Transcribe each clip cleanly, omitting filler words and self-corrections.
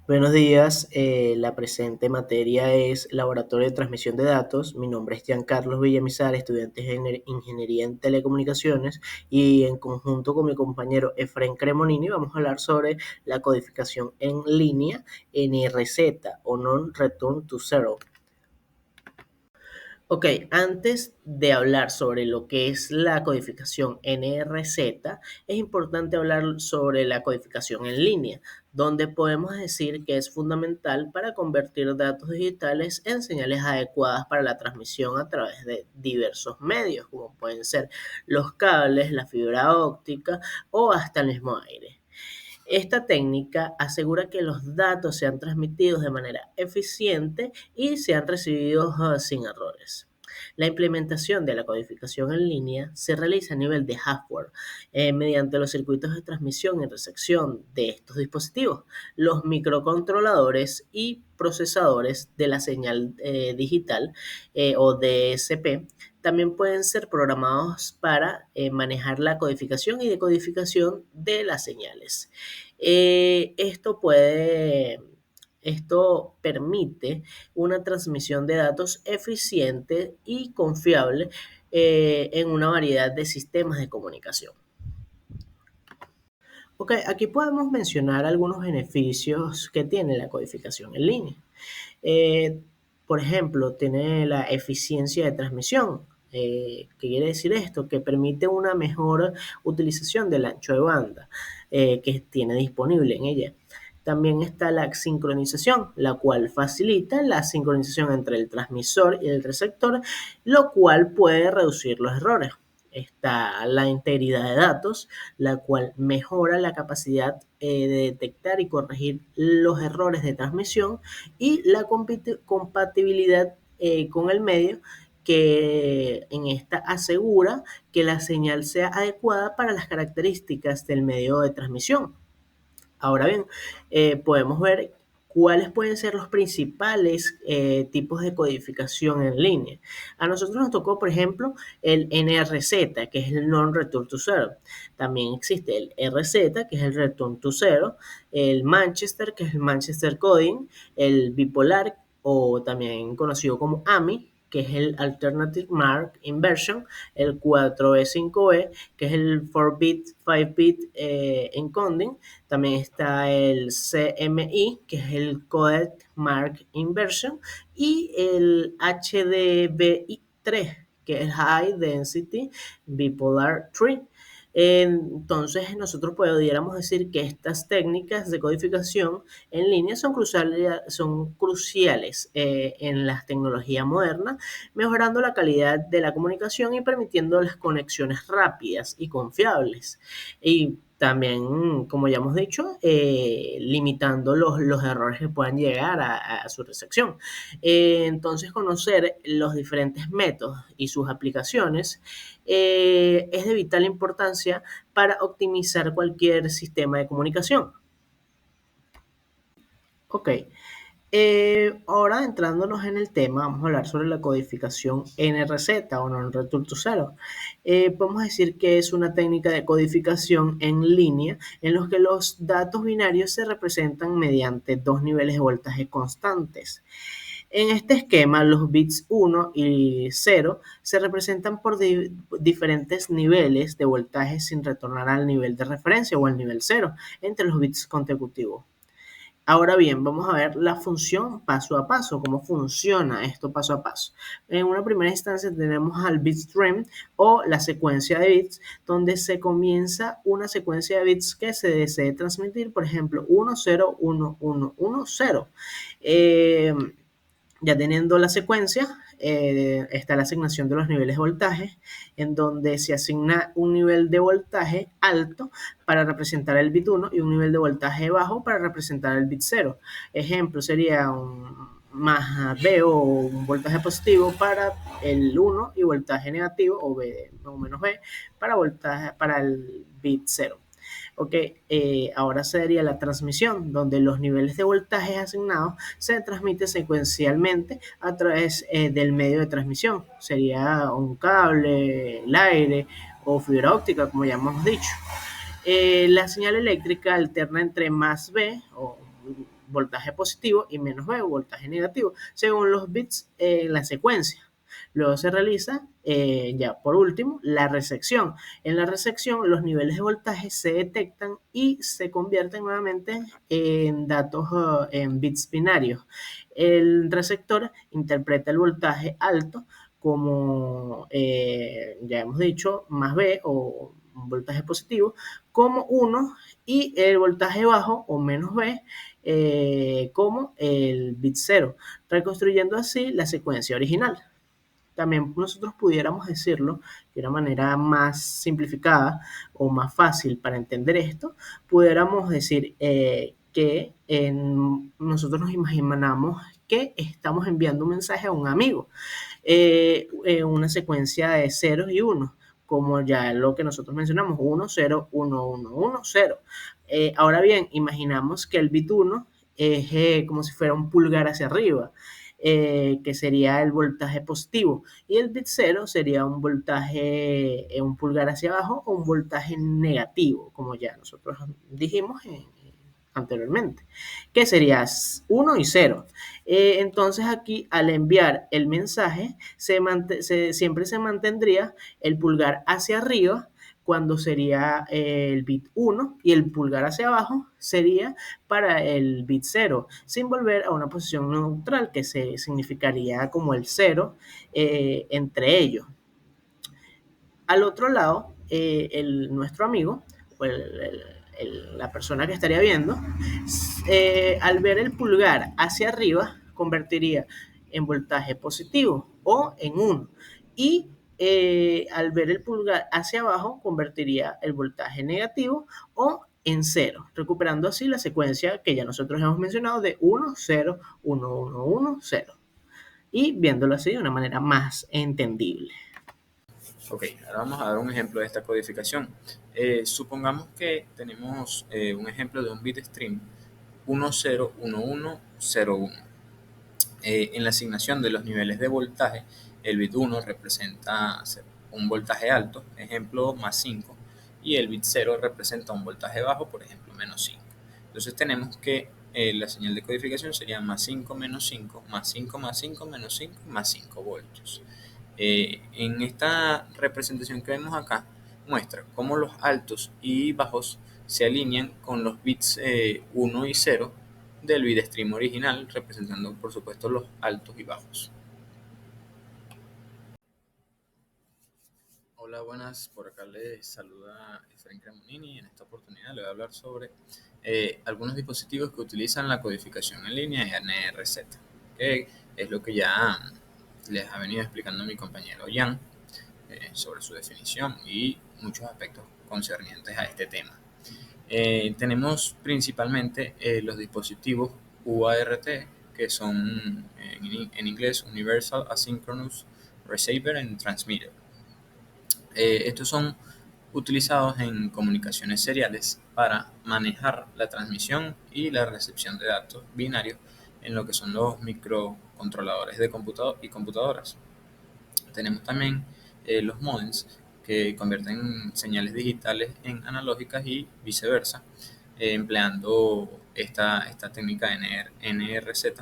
Buenos días, la presente materia es Laboratorio de Transmisión de Datos. Mi nombre es Giancarlos Villamizar, estudiante de Ingeniería en Telecomunicaciones y en conjunto con mi compañero Efraín Cremonini vamos a hablar sobre la codificación en línea NRZ o Non-Return to Zero. Ok, antes de hablar sobre lo que es la codificación NRZ, es importante hablar sobre la codificación en línea, donde podemos decir que es fundamental para convertir datos digitales en señales adecuadas para la transmisión a través de diversos medios, como pueden ser los cables, la fibra óptica o hasta el mismo aire. Esta técnica asegura que los datos sean transmitidos de manera eficiente y sean recibidos sin errores. La implementación de la codificación en línea se realiza a nivel de hardware mediante los circuitos de transmisión y recepción de estos dispositivos, los microcontroladores y procesadores de la señal digital o DSP. También pueden ser programados para manejar la codificación y decodificación de las señales. Eh, esto puede, Esto permite una transmisión de datos eficiente y confiable en una variedad de sistemas de comunicación. Ok, aquí podemos mencionar algunos beneficios que tiene la codificación en línea. Eh, por ejemplo, tiene la eficiencia de transmisión. ¿Qué quiere decir esto? Que permite una mejor utilización del ancho de banda que tiene disponible en ella. También está la sincronización, la cual facilita la sincronización entre el transmisor y el receptor, lo cual puede reducir los errores. Está la integridad de datos, la cual mejora la capacidad de detectar y corregir los errores de transmisión y la compatibilidad con el medio que en esta asegura que la señal sea adecuada para las características del medio de transmisión. Ahora bien, podemos ver cuáles pueden ser los principales tipos de codificación en línea. A nosotros nos tocó, por ejemplo, el NRZ, que es el Non-Return to Zero. También existe el RZ, que es el Return to Zero, el Manchester, que es el Manchester Coding, el Bipolar, o también conocido como AMI, que es el Alternative Mark Inversion, el 4B5B, que es el 4-bit, 5-bit encoding. También está el CMI, que es el Codec Mark Inversion, y el HDBI3, que es High Density Bipolar Tree. Entonces, nosotros pudiéramos decir que estas técnicas de codificación en línea son cruciales en la tecnología moderna, mejorando la calidad de la comunicación y permitiendo las conexiones rápidas y confiables. Y también, como ya hemos dicho, limitando los errores que puedan llegar a su recepción. Entonces, conocer los diferentes métodos y sus aplicaciones es de vital importancia para optimizar cualquier sistema de comunicación. Ok, ahora entrándonos en el tema, vamos a hablar sobre la codificación NRZ o Non-Return to Zero. Podemos decir que es una técnica de codificación en línea en los que los datos binarios se representan mediante dos niveles de voltaje constantes. En este esquema, los bits 1 y 0 se representan por diferentes niveles de voltaje sin retornar al nivel de referencia o al nivel 0 entre los bits consecutivos. Ahora bien, vamos a ver la función paso a paso, cómo funciona esto paso a paso. En una primera instancia tenemos al bit stream o la secuencia de bits, donde se comienza una secuencia de bits que se desee transmitir, por ejemplo, 1, 0, 1, 1, 1, 0. Ya teniendo la secuencia, está la asignación de los niveles de voltaje, en donde se asigna un nivel de voltaje alto para representar el bit 1 y un nivel de voltaje bajo para representar el bit 0. Ejemplo sería un más B o un voltaje positivo para el 1 y voltaje negativo o B o menos B para el bit 0. Ok, ahora sería la transmisión, donde los niveles de voltaje asignados se transmiten secuencialmente a través del medio de transmisión. Sería un cable, el aire o fibra óptica, como ya hemos dicho. La señal eléctrica alterna entre más B o voltaje positivo y menos B, voltaje negativo, según los bits en la secuencia. Luego se realiza, ya por último, la resección. En la resección, los niveles de voltaje se detectan y se convierten nuevamente en datos, en bits binarios. El receptor interpreta el voltaje alto como, ya hemos dicho, más B o un voltaje positivo, como 1 y el voltaje bajo o menos B como el bit 0, reconstruyendo así la secuencia original. También nosotros pudiéramos decirlo de una manera más simplificada o más fácil para entender esto, pudiéramos decir que nosotros nos imaginamos que estamos enviando un mensaje a un amigo, una secuencia de ceros y unos, como ya lo que nosotros mencionamos, 1, 0, 1, 1, 1, 0. Ahora bien, imaginamos que el bit 1 es como si fuera un pulgar hacia arriba, que sería el voltaje positivo, y el bit 0 sería un voltaje, un pulgar hacia abajo o un voltaje negativo, como ya nosotros dijimos anteriormente, que sería 1 y 0. Entonces aquí al enviar el mensaje siempre se mantendría el pulgar hacia arriba cuando sería el bit 1 y el pulgar hacia abajo sería para el bit 0, sin volver a una posición neutral que se significaría como el 0 entre ellos. Al otro lado, nuestro amigo, o la persona que estaría viendo, al ver el pulgar hacia arriba, convertiría en voltaje positivo o en 1. Y al ver el pulgar hacia abajo, convertiría el voltaje negativo o en 0, recuperando así la secuencia que ya nosotros hemos mencionado de 1, 0, 1, 1, 1, 0. Y viéndolo así de una manera más entendible. Ok, ahora vamos a dar un ejemplo de esta codificación. Supongamos que tenemos un ejemplo de un bit stream 101101. En la asignación de los niveles de voltaje, el bit 1 representa un voltaje alto, ejemplo más 5, y el bit 0 representa un voltaje bajo, por ejemplo menos 5. Entonces tenemos que la señal de codificación sería más 5 menos 5, más 5 más 5 menos 5, más 5 voltios. En esta representación que vemos acá, muestra cómo los altos y bajos se alinean con los bits 1 y 0 del bitstream original, representando por supuesto los altos y bajos. Hola, buenas, por acá les saluda Efraín Cremonini. En esta oportunidad le voy a hablar sobre algunos dispositivos que utilizan la codificación en línea y NRZ, que es lo que ya les ha venido explicando mi compañero Jan sobre su definición y muchos aspectos concernientes a este tema. Tenemos principalmente los dispositivos UART, que son en inglés Universal Asynchronous Receiver and Transmitter. Estos son utilizados en comunicaciones seriales para manejar la transmisión y la recepción de datos binarios en lo que son los microcontroladores de computador y computadoras. Tenemos también los modems, que convierten señales digitales en analógicas y viceversa, empleando esta técnica NRZ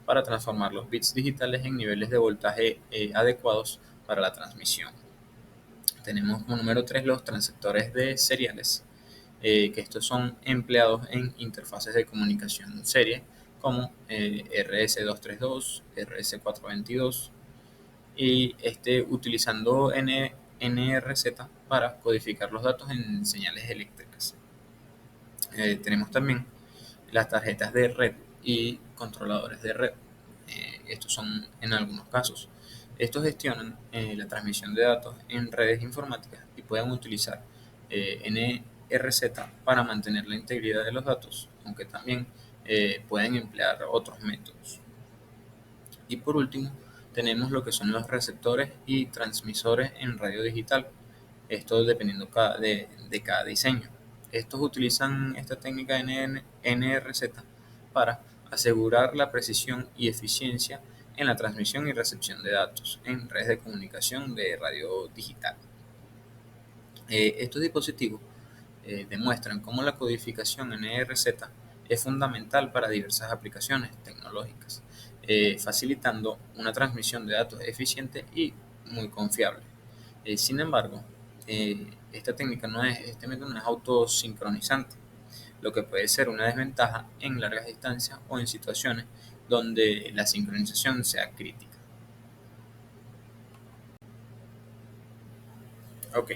para transformar los bits digitales en niveles de voltaje adecuados para la transmisión. Tenemos como número 3 los transceptores de seriales, que estos son empleados en interfaces de comunicación serie como RS232, RS422, y utilizando NRZ para codificar los datos en señales eléctricas. Tenemos también las tarjetas de red y controladores de red. Estos son en algunos casos. Estos gestionan la transmisión de datos en redes informáticas y pueden utilizar NRZ para mantener la integridad de los datos, aunque también pueden emplear otros métodos. Y por último, tenemos lo que son los receptores y transmisores en radio digital. Esto dependiendo de cada diseño. Estos utilizan esta técnica NRZ para asegurar la precisión y eficiencia en la transmisión y recepción de datos en redes de comunicación de radio digital. Estos dispositivos demuestran cómo la codificación NRZ es fundamental para diversas aplicaciones tecnológicas, facilitando una transmisión de datos eficiente y muy confiable. Sin embargo, este método no es autosincronizante, lo que puede ser una desventaja en largas distancias o en situaciones donde la sincronización sea crítica. Ok,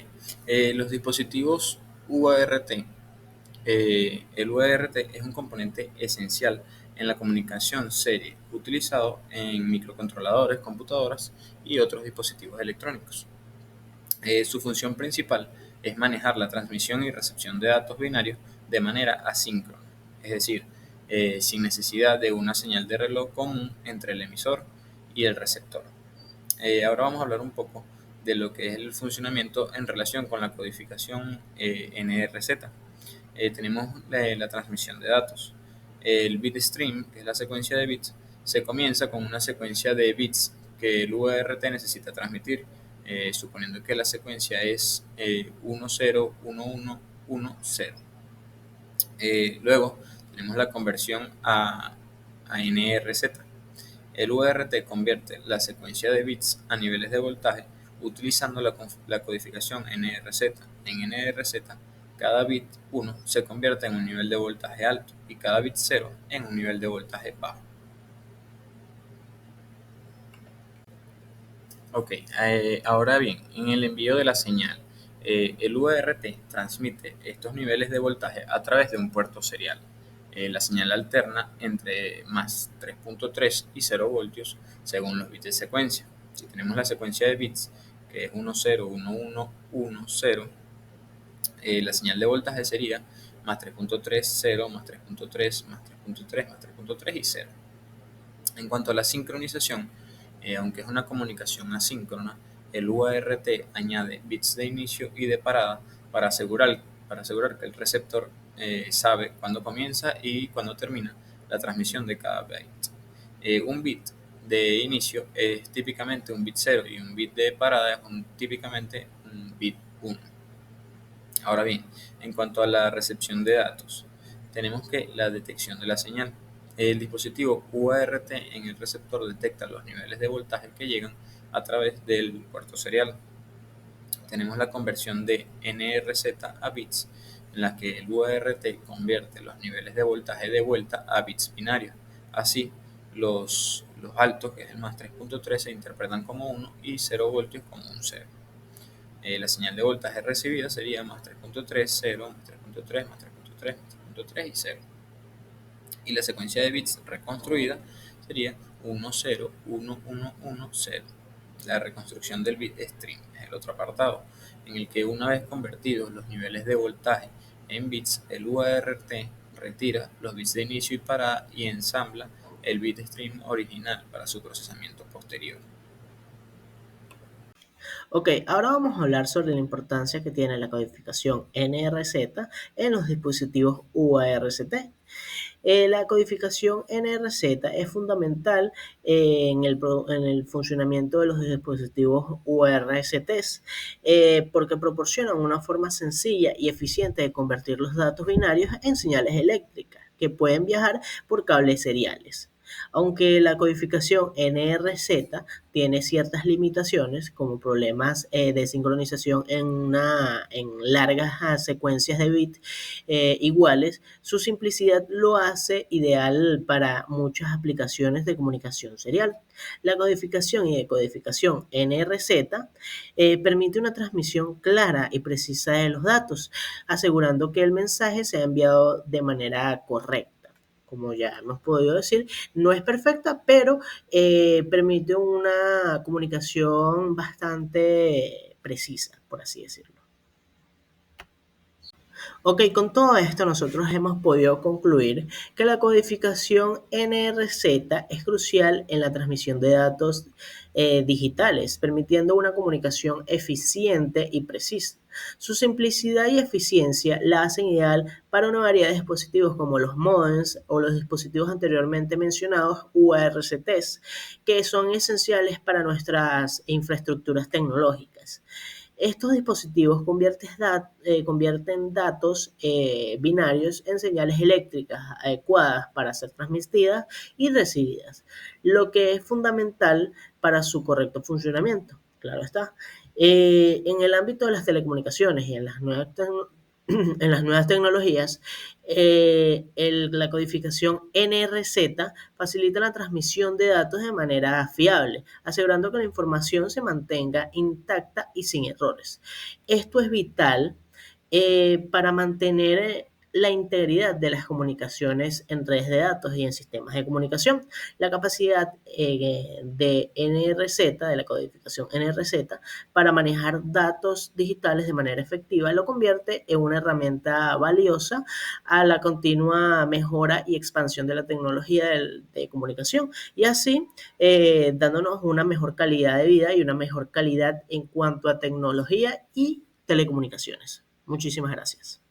los dispositivos UART. El UART es un componente esencial en la comunicación serie, utilizado en microcontroladores, computadoras y otros dispositivos electrónicos. Su función principal es manejar la transmisión y recepción de datos binarios de manera asíncrona, es decir, sin necesidad de una señal de reloj común entre el emisor y el receptor. Ahora vamos a hablar un poco de lo que es el funcionamiento en relación con la codificación NRZ. Tenemos la transmisión de datos. El bit stream, que es la secuencia de bits, se comienza con una secuencia de bits que el UART necesita transmitir, suponiendo que la secuencia es 1, 0, 1, 1, 1, 0. Luego tenemos la conversión a NRZ. El UART convierte la secuencia de bits a niveles de voltaje utilizando la codificación NRZ. En NRZ, cada bit 1 se convierte en un nivel de voltaje alto y cada bit 0 en un nivel de voltaje bajo. Ok, ahora bien, en el envío de la señal, el UART transmite estos niveles de voltaje a través de un puerto serial. La señal alterna entre más 3.3 y 0 voltios según los bits de secuencia. Si tenemos la secuencia de bits, que es 1, 0, 1, 1, 1, 0, la señal de voltaje sería más 3.3, 0, más 3.3, más 3.3, más 3.3 y 0. En cuanto a la sincronización, aunque es una comunicación asíncrona, el UART añade bits de inicio y de parada para asegurar que el receptor sabe cuándo comienza y cuándo termina la transmisión de cada byte. Un bit de inicio es típicamente un bit 0 y un bit de parada es típicamente un bit 1. Ahora bien, en cuanto a la recepción de datos, tenemos que la detección de la señal. El dispositivo UART en el receptor detecta los niveles de voltaje que llegan a través del puerto serial. Tenemos la conversión de NRZ a bits, en la que el UART convierte los niveles de voltaje de vuelta a bits binarios. Así, los altos, que es el más 3.3, se interpretan como 1 y 0 voltios como un 0. La señal de voltaje recibida sería más 3.3, 0, más 3.3, más 3.3, más 3.3 y 0. Y la secuencia de bits reconstruida sería 1, 0, 1, 1, 1, 0. La reconstrucción del bit stream es el otro apartado, en el que una vez convertidos los niveles de voltaje en bits, el UART retira los bits de inicio y parada y ensambla el bit stream original para su procesamiento posterior. Ok, ahora vamos a hablar sobre la importancia que tiene la codificación NRZ en los dispositivos UART. La codificación NRZ es fundamental en el funcionamiento de los dispositivos UARTs porque proporcionan una forma sencilla y eficiente de convertir los datos binarios en señales eléctricas que pueden viajar por cables seriales. Aunque la codificación NRZ tiene ciertas limitaciones, como problemas de sincronización en largas secuencias de bits iguales, su simplicidad lo hace ideal para muchas aplicaciones de comunicación serial. La codificación y decodificación NRZ permite una transmisión clara y precisa de los datos, asegurando que el mensaje sea enviado de manera correcta. Como ya hemos podido decir, no es perfecta, pero permite una comunicación bastante precisa, por así decirlo. Ok, con todo esto nosotros hemos podido concluir que la codificación NRZ es crucial en la transmisión de datos digitales, permitiendo una comunicación eficiente y precisa. Su simplicidad y eficiencia la hacen ideal para una variedad de dispositivos como los modems o los dispositivos anteriormente mencionados UARTs, que son esenciales para nuestras infraestructuras tecnológicas. Estos dispositivos convierten datos binarios en señales eléctricas adecuadas para ser transmitidas y recibidas, lo que es fundamental para su correcto funcionamiento. Claro está. En el ámbito de las telecomunicaciones y en las nuevas en las nuevas tecnologías, la codificación NRZ facilita la transmisión de datos de manera fiable, asegurando que la información se mantenga intacta y sin errores. Esto es vital para mantener la integridad de las comunicaciones en redes de datos y en sistemas de comunicación. La capacidad de NRZ, de la codificación NRZ, para manejar datos digitales de manera efectiva, lo convierte en una herramienta valiosa a la continua mejora y expansión de la tecnología de comunicación y así dándonos una mejor calidad de vida y una mejor calidad en cuanto a tecnología y telecomunicaciones. Muchísimas gracias.